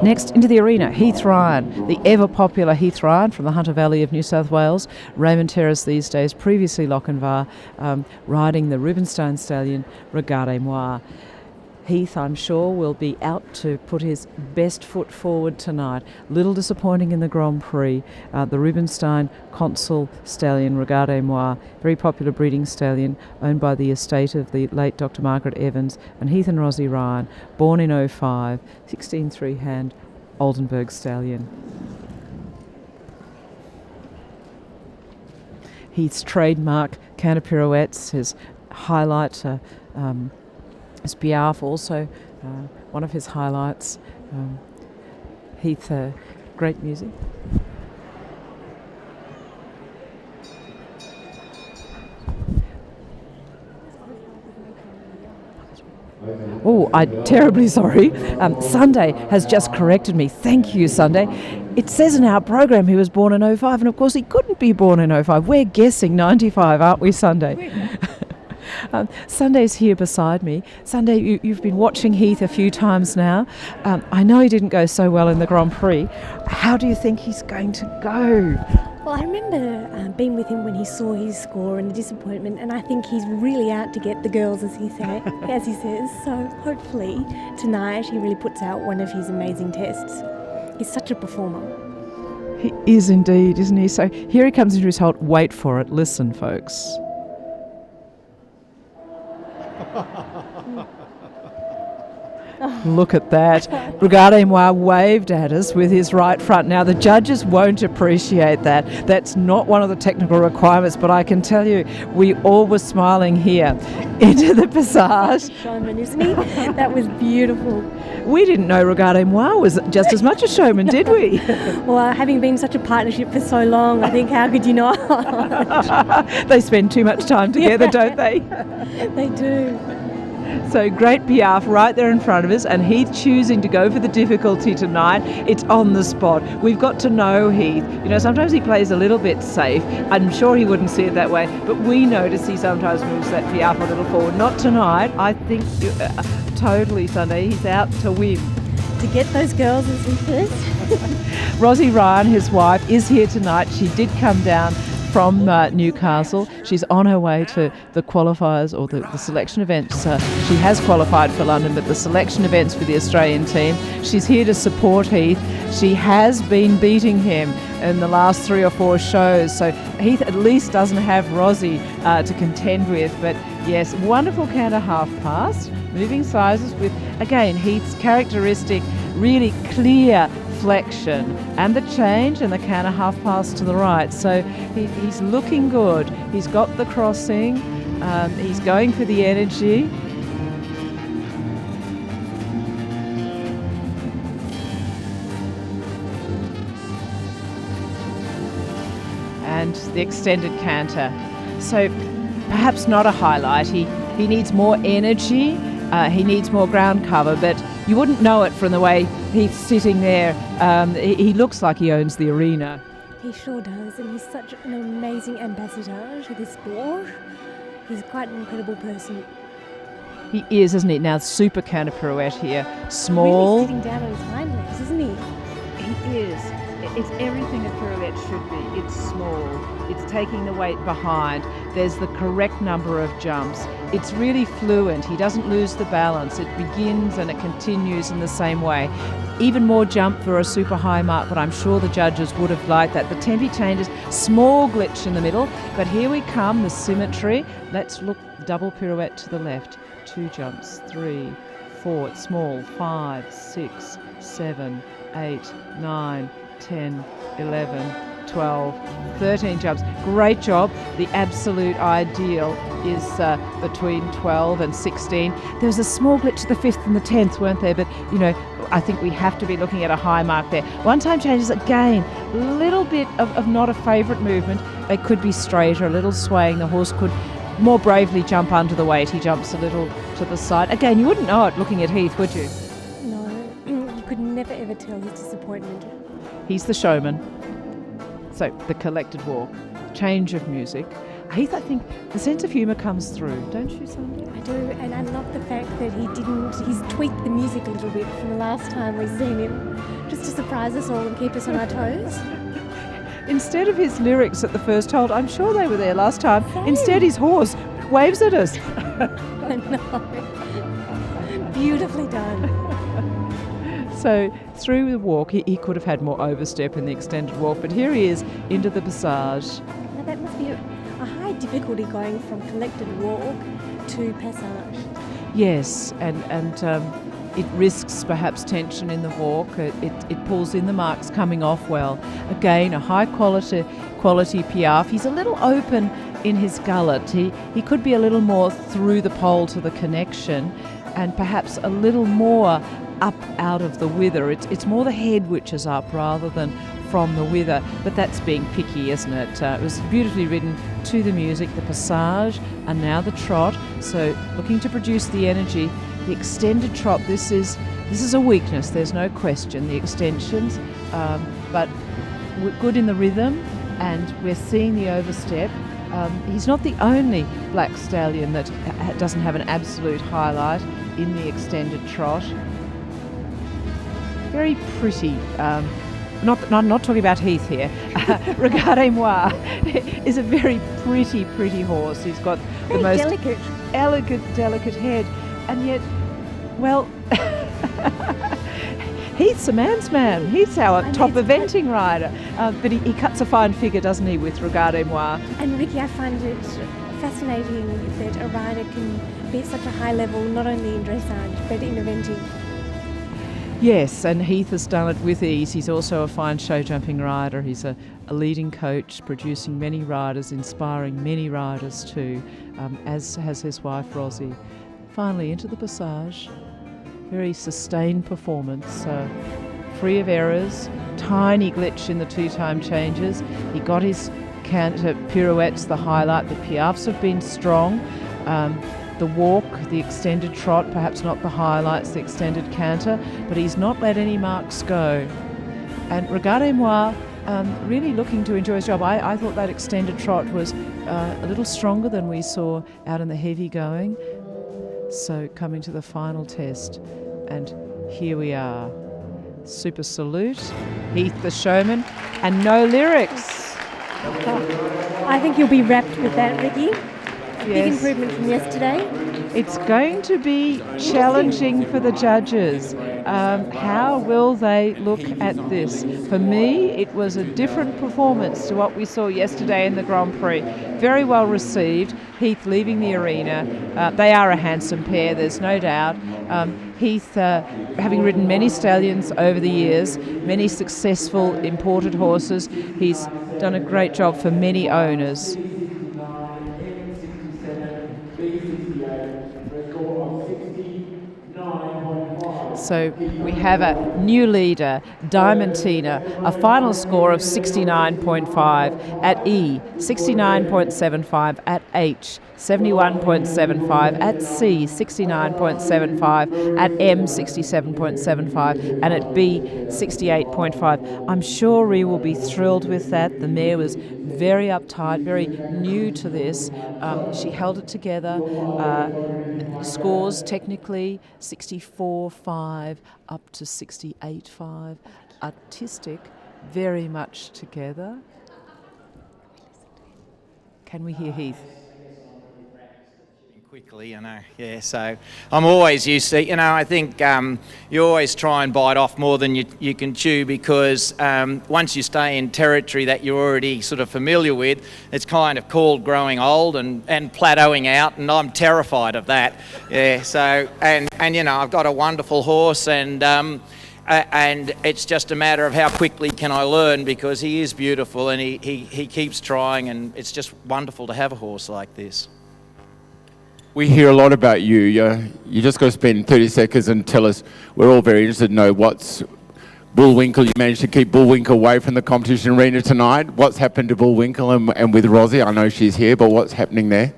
Next into the arena, Heath Ryan, the ever-popular Heath Ryan from the Hunter Valley of New South Wales. Raymond Terrace these days, previously Lochinvar, riding the Rubenstein stallion Regardez Moi. Heath, I'm sure, will be out to put his best foot forward tonight. Little disappointing in the Grand Prix. The Rubenstein Consul stallion, Regardez Moi, very popular breeding stallion, owned by the estate of the late Dr. Margaret Evans, and Heath and Rosie Ryan, born in 05, 16 3-hand Oldenburg stallion. Heath's trademark canter pirouettes, his highlight, his Piaffe also, one of his highlights. Heath, great music. Oh, I'm terribly sorry. Sunday has just corrected me. Thank you, Sunday. It says in our program he was born in 05, and of course he couldn't be born in 05. We're guessing 95, aren't we, Sunday? Sunday's here beside me. Sunday, you've been watching Heath a few times now. I know he didn't go so well in the Grand Prix. How do you think he's going to go? Well, I remember being with him when he saw his score and the disappointment, and I think he's really out to get the girls, as he says. So hopefully tonight he really puts out one of his amazing tests. He's such a performer. He is indeed, isn't he? So here he comes into his hold. Wait for it. Listen, folks. Look at that. Regardez Moi waved at us with his right front. Now, the judges won't appreciate that. That's not one of the technical requirements, but I can tell you, we all were smiling here into the passage. Showman, isn't he? That was beautiful. We didn't know Regardez Moi was just as much a showman, did we? Well, having been such a partnership for so long, I think, how could you not? They spend too much time together, don't they? They do. So great Piaffe right there in front of us, and Heath choosing to go for the difficulty tonight. It's on the spot. We've got to know Heath. You know, sometimes he plays a little bit safe. I'm sure he wouldn't see it that way, but we notice he sometimes moves that Piaffe a little forward. Not tonight. I think totally, Sunday. He's out to win. To get those girls, as he says. Rosie Ryan, his wife, is here tonight. She did come down from Newcastle. She's on her way to the qualifiers or the selection events. She has qualified for London, but the selection events for the Australian team. She's here to support Heath. She has been beating him in the last 3 or 4 shows, so Heath at least doesn't have Rosie to contend with. But yes, wonderful canter half pass, moving sizes with, again, Heath's characteristic, really clear flexion and the change and the canter half pass to the right. So he's looking good. He's got the crossing. He's going for the energy. And the extended canter. So perhaps not a highlight. He needs more energy. He needs more ground cover, but you wouldn't know it from the way he's sitting there. He looks like he owns the arena. He sure does, and he's such an amazing ambassador to this sport. He's quite an incredible person. He is, isn't he? Now, super canter pirouette here. Small. Really sitting down on his hind legs, isn't he? He is. It's everything a pirouette should be. It's small. It's taking the weight behind. There's the correct number of jumps. It's really fluent. He doesn't lose the balance. It begins and it continues in the same way. Even more jump for a super high mark, but I'm sure the judges would have liked that. The tempi changes, small glitch in the middle, but here we come, the symmetry. Let's look, double pirouette to the left. 2 jumps, 3, 4, it's small, 5, 6, 7, 8, 9, 10, 11, 12, 13 jumps. Great job. The absolute ideal is between 12 and 16. There was a small glitch to the 5th and the 10th, weren't there? But, you know, I think we have to be looking at a high mark there. One time changes, again, a little bit of not a favourite movement. They could be straighter, a little swaying. The horse could more bravely jump under the weight. He jumps a little to the side. Again, you wouldn't know it looking at Heath, would you? No, you could never ever tell his disappointment. He's the showman. So the collected walk, change of music. Heath, I think the sense of humour comes through, don't you, Sandy? I do, and I love the fact that he's tweaked the music a little bit from the last time we've seen him, just to surprise us all and keep us on our toes. Instead of his lyrics at the first hold, I'm sure they were there last time. Same. Instead, his horse waves at us. I know. Beautifully done. So through the walk, he could have had more overstep in the extended walk, but here he is into the passage. Now that must be a high difficulty going from collected walk to passage. Yes, and it risks perhaps tension in the walk. It pulls in the marks coming off well. Again, a high quality piaffe. He's a little open in his gullet. He could be a little more through the pole to the connection, and perhaps a little more up out of the wither. It's more the head which is up rather than from the wither, but that's being picky, isn't it? It was beautifully ridden to the music, the passage, and now the trot. So looking to produce the energy. The extended trot, this is a weakness, there's no question, the extensions, but we're good in the rhythm, and we're seeing the overstep. He's not the only black stallion that doesn't have an absolute highlight in the extended trot. Very pretty. Not talking about Heath here. Regardez Moi is a very pretty horse. He's got the most elegant, delicate head, and yet, well, Heath's a man's man. He's our top eventing rider, but he cuts a fine figure, doesn't he, with Regardez Moi? And Ricky, I find it fascinating that a rider can be at such a high level, not only in dressage but in eventing. Yes, and Heath has done it with ease. He's also a fine show jumping rider. He's a leading coach, producing many riders, inspiring many riders too, as has his wife Rosie. Finally into the passage. Very sustained performance, free of errors, tiny glitch in the two-time changes. He got his canter pirouettes, the highlight. The piaffes have been strong. The walk, the extended trot, perhaps not the highlights, the extended canter, but he's not let any marks go. And Regardez Moi, really looking to enjoy his job. I thought that extended trot was a little stronger than we saw out in the heavy going. So coming to the final test, and here we are. Super salute, Heath the showman, and no lyrics. I think you'll be wrapped with that, Ricky. Big Yes. improvement from yesterday. It's going to be challenging for the judges. How will they look at this? For me, it was a different performance to what we saw yesterday in the Grand Prix. Very well received. Heath leaving the arena. They are a handsome pair, there's no doubt. Heath, having ridden many stallions over the years, many successful imported horses, he's done a great job for many owners. So we have a new leader, Diamantina, a final score of 69.5 at E, 69.75 at H, 71.75 at C, 69.75 at M, 67.75, and at B, 68.5. I'm sure Ree will be thrilled with that. The mare was very uptight, very new to this. She held it together. Scores technically 64.5 up to 68.5. Artistic, very much together. Can we hear Heath? Quickly, yeah, so I'm always used to, I think you always try and bite off more than you can chew, because once you stay in territory that you're already sort of familiar with, it's kind of called growing old and plateauing out, and I'm terrified of that. Yeah, so, and I've got a wonderful horse, and it's just a matter of how quickly can I learn, because he is beautiful and he keeps trying, and it's just wonderful to have a horse like this. We hear a lot about you. You just got to spend 30 seconds and tell us. We're all very interested to know what's Bullwinkle. You managed to keep Bullwinkle away from the competition arena tonight. What's happened to Bullwinkle and with Rosie? I know she's here, but what's happening there?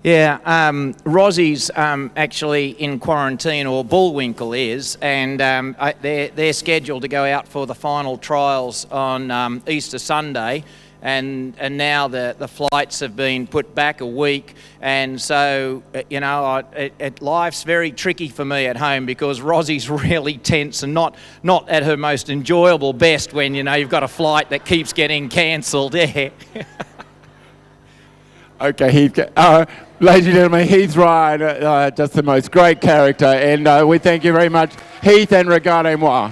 Yeah, Rosie's actually in quarantine, or Bullwinkle is, and they're scheduled to go out for the final trials on Easter Sunday. and now the flights have been put back a week, and so life's very tricky for me at home because Rosie's really tense and not at her most enjoyable best when you've got a flight that keeps getting cancelled. Yeah. Okay, Heath. Ladies and gentlemen, Heath Ryan, just the most great character, and we thank you very much, Heath and Regardez Moi.